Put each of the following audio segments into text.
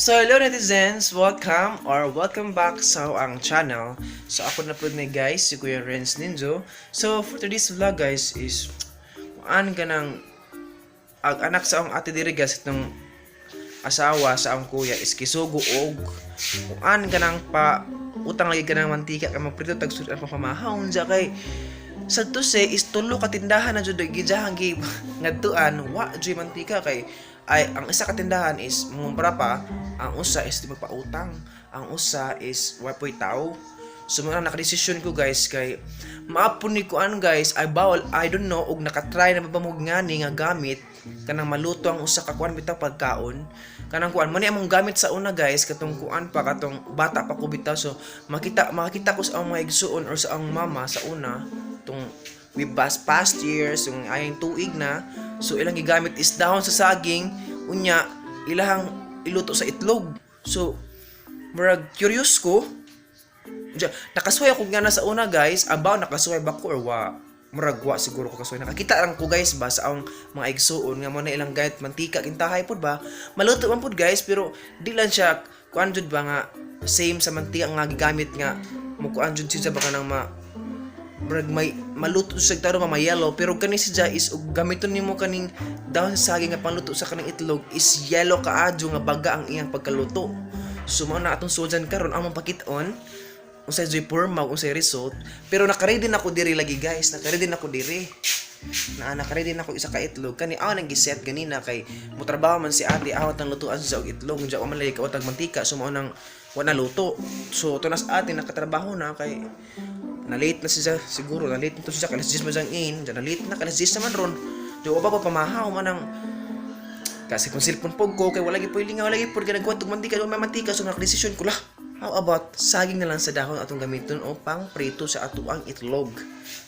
So hello netizens, welcome back sa ang channel. So ako na po na guys, si Kuya Rence Ninjo. So for today's vlog guys is kuan ganang anak sa ang ate diri guys itong asawa sa ang kuya is kisugo og kuan ganang pa utang lagi ganang mantika ka magprito tag sud ang pamahawon sa kay sadto say is tulo ka tindahan na jud gidjahang gi ngadtuan wa jud mantika kay ay ang isa ka tindahan is mumpra pa, ang usa is di magpautang, ang usa is wapoy tao. So mga nakadesisyon ko guys kay maapon ni ko ano guys ay bawal I don't know og nakatry na mabamog ngani nga gamit kanang maluto ang usa ka kuan bitaw pagkaon kanang kuan mo ni among gamit sa una guys katong kuan pa katong bata pa ko bitaw so makita ko sa ang mga igsuon or sa ang mama sa una tong we past years yung ayang tuig na so ilang gigamit is dahon sa saging unya ilahang iluto sa itlog so murag curious ko nakasuway ako nga na sa una guys abaw nakasuway ba ko or wa murag wa siguro ko kasuway nakakita lang ko guys ba sa ang mga igsuon nga mo na ilang gayat mantika kintahay pod ba maluto man pod guys pero di lang siya kuan jud ba nga same sa mantika nga gigamit nga mo kuan jud siya ba kanang murag may maluto sa taro ma yellow pero kani si is ug gamiton nimo kaning dahon sa saging nga pangluto sa kaning itlog is yellow kaadyo nga baga ang iyang pagkaluto so mao na atong suljan karon ang mapakit-on unsay joy forma unsay result pero naka-ready na ko diri lagi guys naka-ready na ko diri naka-ready na ko isa ka itlog kani aw nang giset ganina kay motrabaho man si ate awat ang lutuan sa og itlog unja man lagi ka utang mantika so mao nang wala luto so tunas ate nakatrabaho na kay na late na siya siguro na late nito siya kalas 10 majang in na late na kalas 10 naman ron di ba pa pamahaw man ang kasi kung cellphone pog ko kay wala gi puilinga wala gi pud ganagkuan tug mantika do may mantika so nakadesisyon ko la how about saging na lang sa dahon atong gamiton o pang prito sa atuang itlog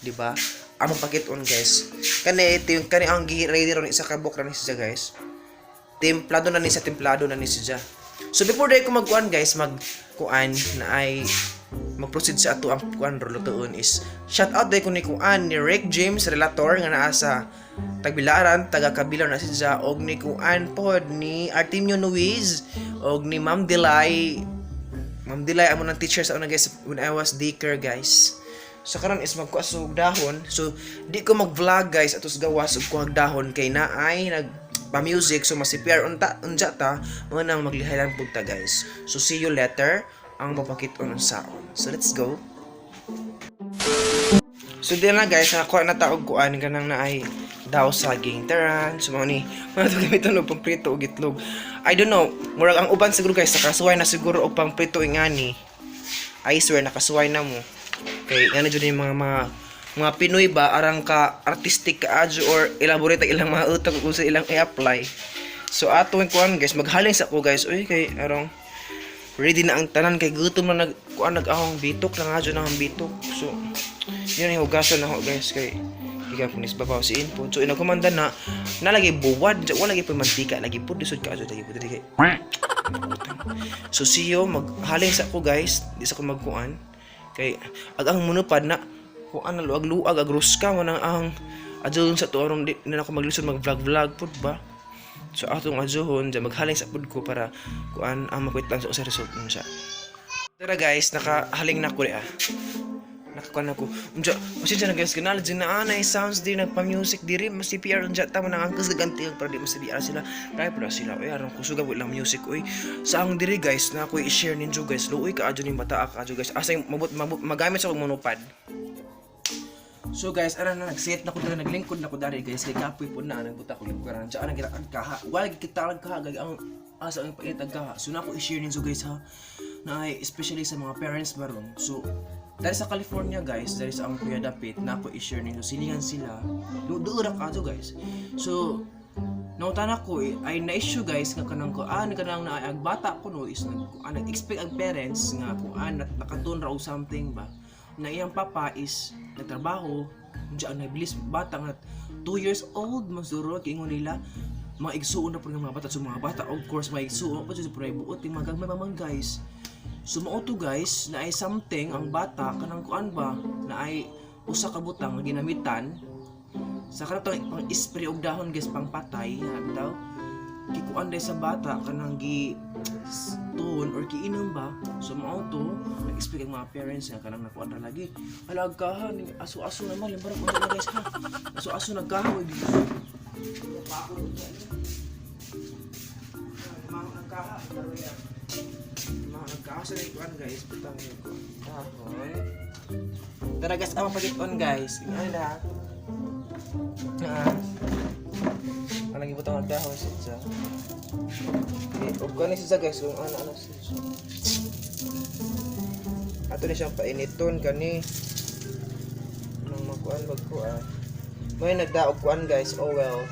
di ba among pakit-on guys kani ang gi-ready ron isa ka bok ra ni siya guys templado na ni siya so before day ko magkuan guys magkuan na ay mag-proceed sa ato ang kuan lutoon is shout out day ko ni kuan ni Rick James relator nga naa sa Tagbilaran taga Kabilar na siya og ni kuan pod ni Artemio Nuiz og ni Ma'am Delay amo ng teacher sa una guys when I was daycare guys so karon is magkuasog dahon so di ko mag-vlog guys atos gawas og kuhag dahon kay naay nagpa-music so masipir unta ta mo nang maglihayan pugta guys so see you later ang mapakit-on saon. So let's go. So din na guys, nakuha na taog kuan kanang naay daw saging taran. So mga to gamiton og pangprito og itlog. I don't know, murag ang uban siguro guys nakasuway na siguro og pangprito ingani. I swear nakasuway na mo. Kay ngani jud yung mga Pinoy ba arang ka artistic ka adyo or elaborate ilang mga utak kung sa ilang i-apply. So ato kuan guys, maghaling sa ko guys. Uy kay arong ready na ang tanan kay gutom na nag-ahong bitok lang adyo nang bitok so yun yung hugasan na ho guys kay giga punis babaw si input so inakomanda na nalagay buwad wala lagi pa mantika lagi pud lisod ka adyo lagi pud diri kay so siyo maghaling sa ko guys di sa ko magkuan kay ang munupad na kuan na luag agruska mo nang ang adyo sa tuarong di na ako maglisod mag-vlog pud ba so atong adyohon dyan maghaling sa food ko para kuan ang makwitlan sa result nun siya. Tara guys, nakahaling na ko rin nakakuan ako. Unja, masya na guys, ganala dyan na anay sounds din nagpa-music diri mas CPR unja tama nang angkas gaganti para di mas CPR sila. Kaya pala sila, oy aron ko suga lang music oy. Sa ang diri guys, na ako i-share ninyo guys. Luoy ka adyo ni bata ka adyo guys. Asay magamit sa kog monopod. So guys, aran na nag-set na ko dali naglingkod na ko dali guys kay kapoy po na nagbuta ko yung kuran. Diyan ang gilakad kaha. Wala gikitalag kaha gag ang asa ang paitag kaha. So na ko i-share ninyo guys ha. Na especially sa mga parents baron. So dari sa California guys, dari sa ang kuya dapit na ko i-share ninyo silingan sila. Duura ka guys. So nautan ako ay na-issue guys nga kanang kanang na ang bata ko no is nag-expect ang parents nga nakatun ra og something ba na iyang papa is nagtrabaho diyan nabilis bata nga 2 years old masuro kay ingon nila mga igsuon na po ng mga bata. So mga bata, of course, mga igsuon pa sa buot yung mga mamang guys. So mao to guys, na ay something ang bata kanang kuan ba na ay usa ka butang nga ginamitan sa kanang pang spray og dahon guys pang patay ha bitaw. Gikuan day sa bata kanang gi stone or giinom ba. So mao to nag-explain ang mga parents nga kanang nakuan ra lagi. Alagahan aso-aso naman limbarang mo na guys ha. Aso-aso nagkahoy dito. Mga nagkaso na ikuan guys, putang ko. Dahon. Tara guys, ang pag-ikuan guys. Ano na? Anong ibutang ang dahon siya. Huwag ko na siya guys, kung ano siya. Ato na siyang painiton kani. Anong makuan, wag ko may nagdaog kuan guys, oh well.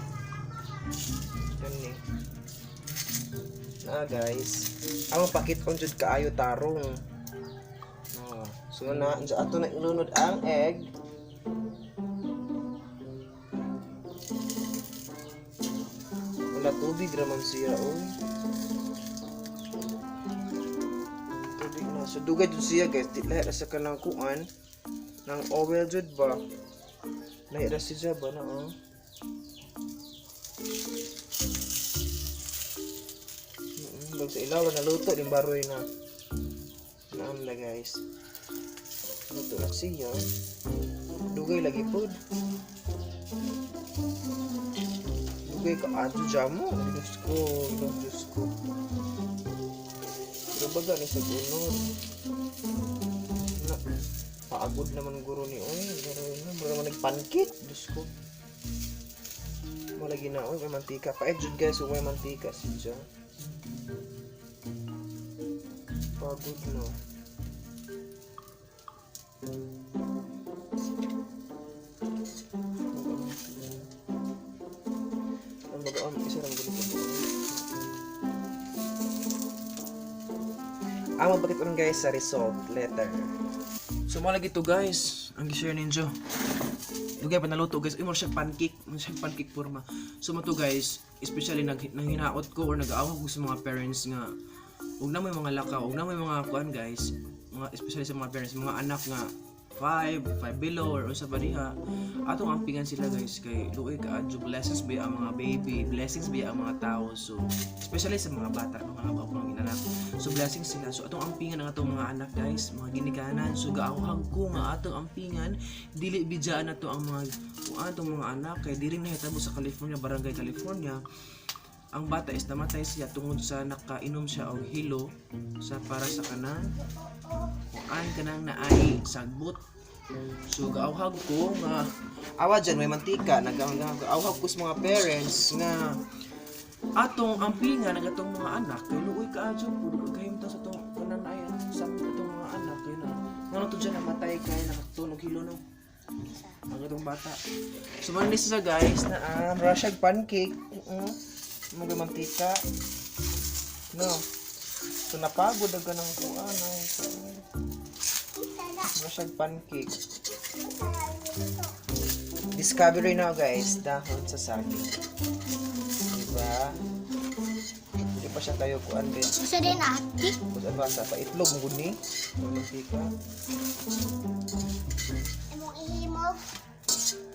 Yan guys. Ang pakit on jud kaayo tarong. So na ato na ilunod ang egg. Wala tubig raman siya oy. Tubig na. So dugay jud siya guys, di lahi sa kanang kuan nang oil jud ba. Lahi ra siya ba na Bag sa ilaw na luto din baroy na. Naam na guys. Luto na siya. Dugay lagi pod. Dugay ka adto jamo. Diyos ko. Pero baga ni sa gunod. Na paagod naman guro ni oy. Baroy na nagpankit. Diyos ko. Malagi na oy may mantika. Pa-edge guys, may mantika siya. Pagod no. Ang bagaan isa lang gulo. Ang mabakit on guys sa result letter. So mo lagi to guys, ang gi-share ninyo. Dugay pa naluto guys, mo siya pancake forma. So mo to guys, especially nanghinaot ko or nag-aawag ko sa mga parents nga huwag na may mga lakaw, huwag na may mga kuan guys, mga especially sa mga parents, mga anak nga 5 below or sa bariha. Atong ampingan sila guys kay luoy ka adyo blessings ba ang mga baby, blessings ba ang mga tao. So especially sa mga bata, mga anak. So blessings sila. So atong ampingan ang atong mga anak guys, mga ginikanan. So gaawhag ko nga atong ampingan dili bidyaan nato ang mga atong mga anak kay diri nahitabo sa California, Barangay California. Ang bata is namatay siya tungod sa nakainom siya og hilo sa para sa kanang kanang naay sagbot. So gaawhag ko nga awa dyan may mantika, nag-awhag ko sa mga parents nga atong ampingan ng atong mga anak kay luoy ka adyo pud kay ta sa tong kanang naay sa atong mga anak kay na ngano to dyan namatay kay nakatunog hilo no ang atong bata. So manis sa guys na Russian pancake. Mga mantika. No. So napagod ang ganang kuan ay. Russian pancake. Discovery na guys, dahon sa saging. Diba? Hindi pa siya tayo kuan din. Gusto din ati. Gusto ba sa paitlog mo guni? Mantika. Imong ihimog.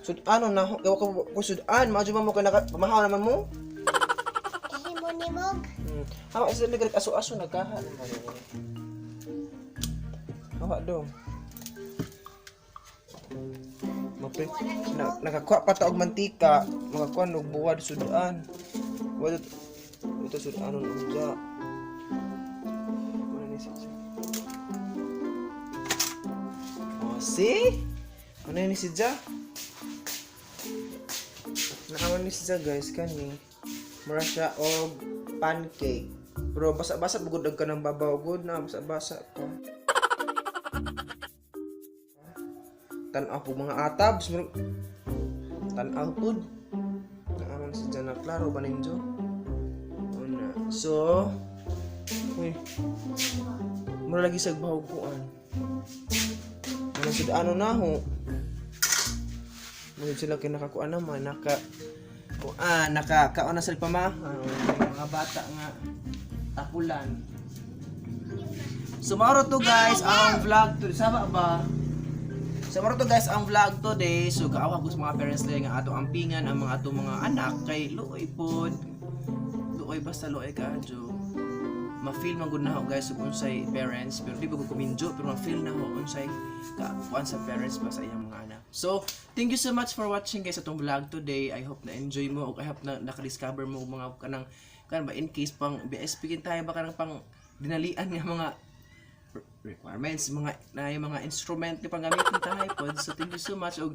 So ano na ko sudan, maadyo mo ka pamahaw naman mo? Nimog. Hawa isa nagret aso-aso nagkahan. Hawa dong. Nakakuha pa ta og mantika, makakuha og buwad sudan. Buwad ito sudan nun uja. Ano ni siya? Oh, see? Ano ni siya? Naaman ni siya guys kani. Mura siya og pancake. Pero basa-basa bugod ka ng babaw good na basa-basa ka. Tan-aw po mga atabs. Tan-aw po. Naaman kuan sa dyan na klaro ba ninyo? Una. So, uy. Mura lagi sa bahog kuan. Ano sila ano na ho? Muna sila kinakakuan naman nakakaon na sila mga bata nga tapulan. So maro to guys ang vlog to sama ba? So maro to guys ang vlog today. So gaawa ko sa mga parents nila nga ato ampingan ang mga ato mga anak kay luoy pod. Luoy basta luoy ka adyo. Ma-feel man gud na ho guys kung unsay parents pero di ba ko kuminjo pero ma-feel na ho unsay kuan sa parents ba sa iyang mga anak. So thank you so much for watching guys atong vlog today. I hope na enjoy mo o I hope na naka-discover mo mga kanang kan ba in case pang BSP kin tayo ba kanang pang dinalian nga mga requirements mga instrument ni panggamitin tayo pod. So thank you so much og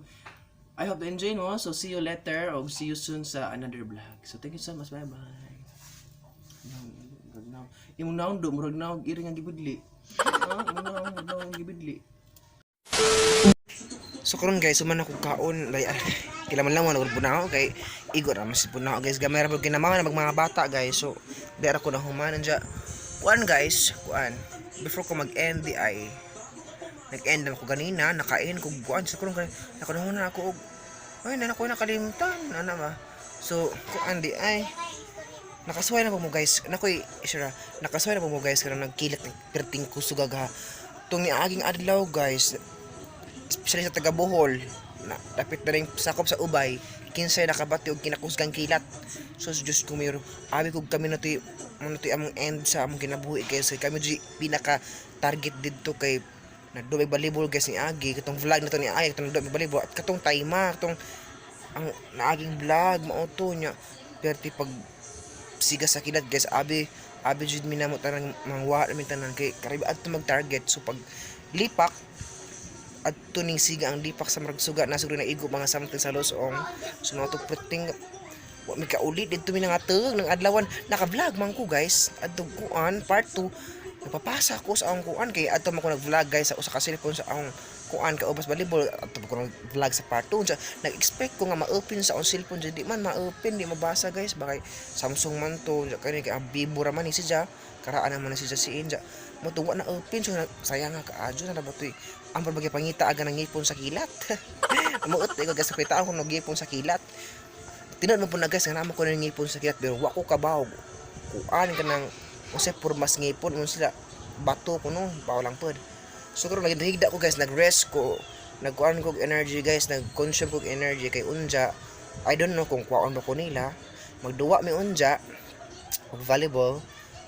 I hope na enjoy mo. So see you later og see you soon sa another vlog. So thank you so much. Bye bye. Yung naon do murag naog iri nga gibudli. Naon gibudli. So karon guys, suman ako kaon lay kilaman lang wala ko punaw kay igo ra mas punaw guys gamay ra pud kinamaw na mga bata guys. So dira ko na humanan dya. Kuan guys, kuan. Before ko mag-end di ay nag-end ako ganina, nakain ko kuan so karon nakunahunan ako og ay na ako nakalimutan ana ba. So kuan di ay nakasuway na po mo guys. Nakoy isura. Nakasuway na po mo guys karon nagkilat ng perting kusugag ha. Tung ni aging adlaw guys. Especially sa taga Bohol. Dapit na rin sakop sa ubay. Kinsay nakabati og kinakusgang kilat. So just kumiro. Abi kog kami na ti among end sa among kinabuhi guys. Kami di pinaka target didto kay nagdumay balibol guys ni Agi. Katong vlog na to ni Agi katong nagdumay balibol at katong tayma katong ang naaging vlog mao to nya. Perti pag siga sa kilat guys abi jud minamo tanang mangwa mi tanan kay karib adto mag-target. So pag lipak adto ning siga ang lipak sa marag suga na sugro na igo mga something sa losong. So mga to puting wa mi kaulit didto mi nangateg nang adlawan naka-vlog man ko guys adto kuan part 2 napapasa ko sa akong kuan kay adto man ko nag-vlog guys sa usa ka cellphone sa akong kuan ka ubas volleyball adto ko nag-vlog sa part 2 nag-expect ko nga ma-open sa akong cellphone di man ma-open di mabasa guys bakay Samsung man to kani kay Vivo ra man ni siya karaan naman na siya si Inja mo tuwa na open so sayang nga kaadyo na batoy ang pagbagay pangita aga nang ngipon sa kilat muot ko guys sa kita ako nagipon sa kilat tinud mo po na guys nga namo ko nang ngipon sa kilat pero wa ko kabaw kuan ka nang usay purmas ngipon mo sila bato ko no baw lang pod. So karon nagdahigda ko guys nag-rest ko nagkuan ko energy guys nag-consume ko energy kay unja I don't know kung kuan ba ko nila magduwa mi unja og volleyball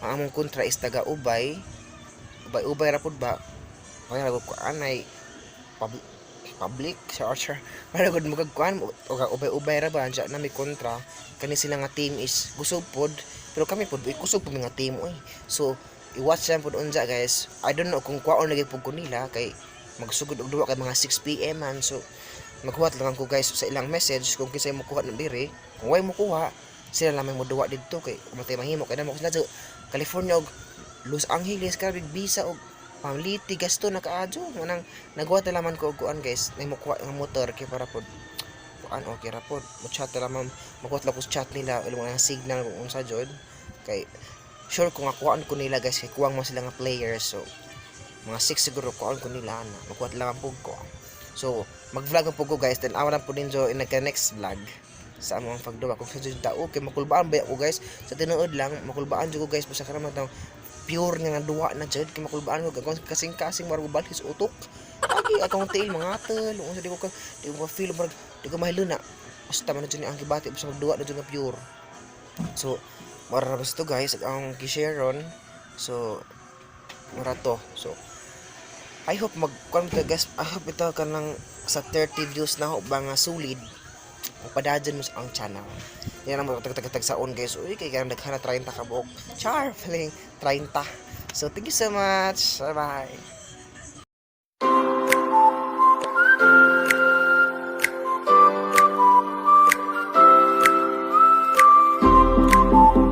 ang among kontra is taga ubay ra pud ba kaya ko anay public sa archer para gud magkuan og ubay ra ba anja na mi kontra kani sila nga team is kusog pod pero kami pod kusog pod nga team oy. So i-watch lang pod unja guys. I don't know kung kwaon lagi pud ko nila kay magsugod og duwa kay mga 6 PM man. So maghuwat lang ko guys sa ilang message kung kinsay mo kuha ng diri. Kung way mo kuha, sila lamang mo duwa didto kay umatay mahimo kay namo sila sa California og Los Angeles karig visa og pamliti gasto na kaadyo manang naghuwat laman ko og kuan guys. Nay mo kuha nga motor kay para pod kuan okay ra pod. Mo chat lamang maghuwat lang ko sa chat nila ilang mga signal kung unsa jud kay sure kung akuan ko nila guys kay kuwang mo sila nga players. So mga 6 siguro kuan ko nila na magkuat lang ang pug ko. So mag-vlog ang pug ko guys then awalan po ninyo in the next vlog sa among pagduwa kung sa jud tao kay makulbaan ba ako guys sa tinuod lang makulbaan jud ko guys basta karon tang pure nga duwa na jud kay makulbaan ko kasing margo balis utok lagi akong tail mga tel unsa di ko feel marag di ko mahilo na basta man jud ang gibati basta magduwa na jud nga pure. So mara to guys ang gi-share ron. So mara to. So I hope magkuan ka guys. I hope ito ka nang sa 30 views na ho ba nga solid padadyan mo sa ang channel. Yan ang tag saon guys. Uy kay kanang daghana 30 ka buok. Char feeling 30. So thank you so much. Bye bye.